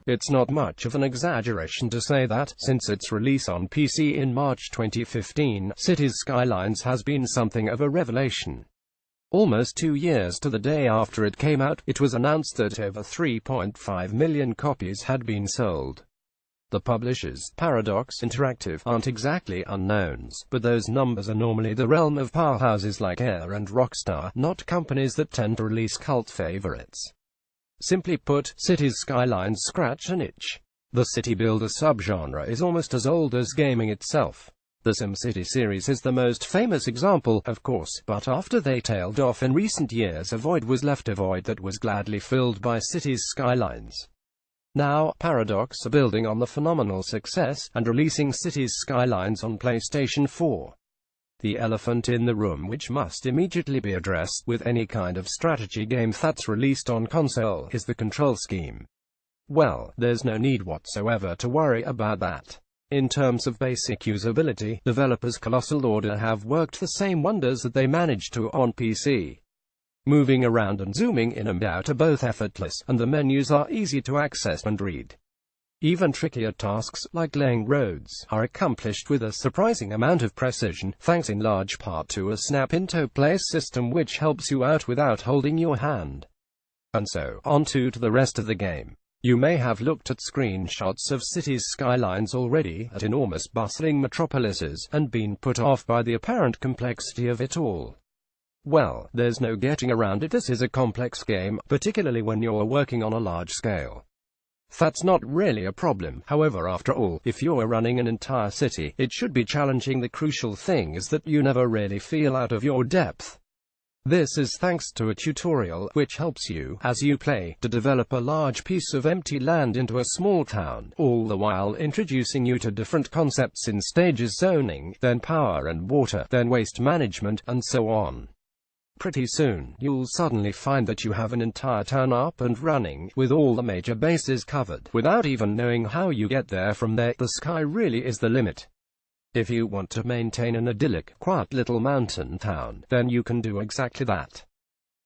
It's not much of an exaggeration to say that, since its release on PC in March 2015, Cities Skylines has been something of a revelation. Almost 2 years to the day after it came out, it was announced that over 3.5 million copies had been sold. The publishers, Paradox Interactive, aren't exactly unknowns, but those numbers are normally the realm of powerhouses like Rare and Rockstar, not companies that tend to release cult favorites. Simply put, Cities Skylines scratch an itch. The city builder subgenre is almost as old as gaming itself. The SimCity series is the most famous example, of course, but after they tailed off in recent years, a void was left, a void that was gladly filled by Cities Skylines. Now, Paradox are building on the phenomenal success, and releasing Cities Skylines on PlayStation 4. The elephant in the room, which must immediately be addressed with any kind of strategy game that's released on console, is the control scheme. Well, there's no need whatsoever to worry about that. In terms of basic usability, developers Colossal Order have worked the same wonders that they managed to on PC. Moving around and zooming in and out are both effortless, and the menus are easy to access and read. Even trickier tasks, like laying roads, are accomplished with a surprising amount of precision, thanks in large part to a snap-into-place system which helps you out without holding your hand. And so, on to the rest of the game. You may have looked at screenshots of Cities Skylines already, at enormous bustling metropolises, and been put off by the apparent complexity of it all. Well, there's no getting around it. This is a complex game, particularly when you're working on a large scale. That's not really a problem, however. After all, if you're running an entire city, it should be challenging. The crucial thing is that you never really feel out of your depth. This is thanks to a tutorial, which helps you, as you play, to develop a large piece of empty land into a small town, all the while introducing you to different concepts in stages: zoning, then power and water, then waste management, and so on. Pretty soon, you'll suddenly find that you have an entire town up and running, with all the major bases covered, without even knowing how you get there. From there, the sky really is the limit. If you want to maintain an idyllic, quiet little mountain town, then you can do exactly that.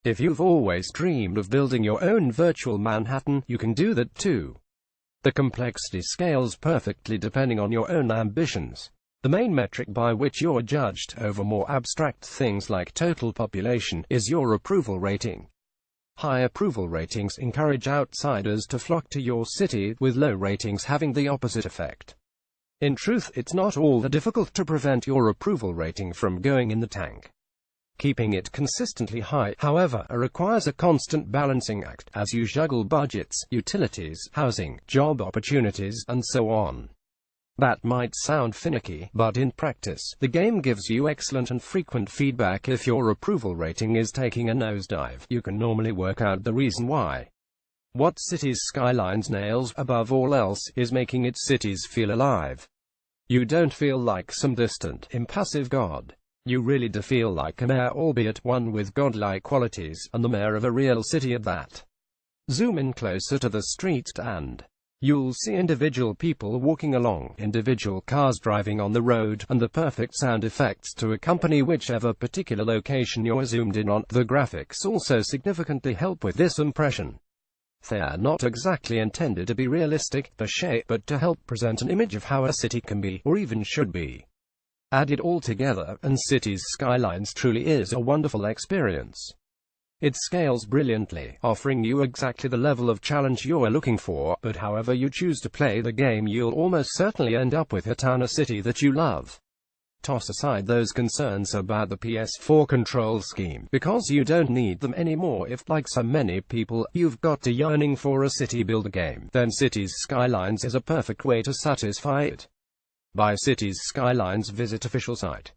If you've always dreamed of building your own virtual Manhattan, you can do that too. The complexity scales perfectly depending on your own ambitions. The main metric by which you're judged, over more abstract things like total population, is your approval rating. High approval ratings encourage outsiders to flock to your city, with low ratings having the opposite effect. In truth, it's not all that difficult to prevent your approval rating from going in the tank. Keeping it consistently high, however, requires a constant balancing act, as you juggle budgets, utilities, housing, job opportunities, and so on. That might sound finicky, but in practice, the game gives you excellent and frequent feedback. If your approval rating is taking a nosedive, you can normally work out the reason why. What Cities Skylines nails, above all else, is making its cities feel alive. You don't feel like some distant, impassive god. You really do feel like a mayor, albeit one with godlike qualities, and the mayor of a real city at that. Zoom in closer to the street and you'll see individual people walking along, individual cars driving on the road, and the perfect sound effects to accompany whichever particular location you're zoomed in on. The graphics also significantly help with this impression. They're not exactly intended to be realistic, per se, but to help present an image of how a city can be, or even should be. Add it all together, and Cities Skylines truly is a wonderful experience. It scales brilliantly, offering you exactly the level of challenge you're looking for, but however you choose to play the game, you'll almost certainly end up with a town or city that you love. Toss aside those concerns about the PS4 control scheme, because you don't need them anymore. If, like so many people, you've got a yearning for a city builder game, then Cities Skylines is a perfect way to satisfy it. Buy Cities Skylines, visit official site.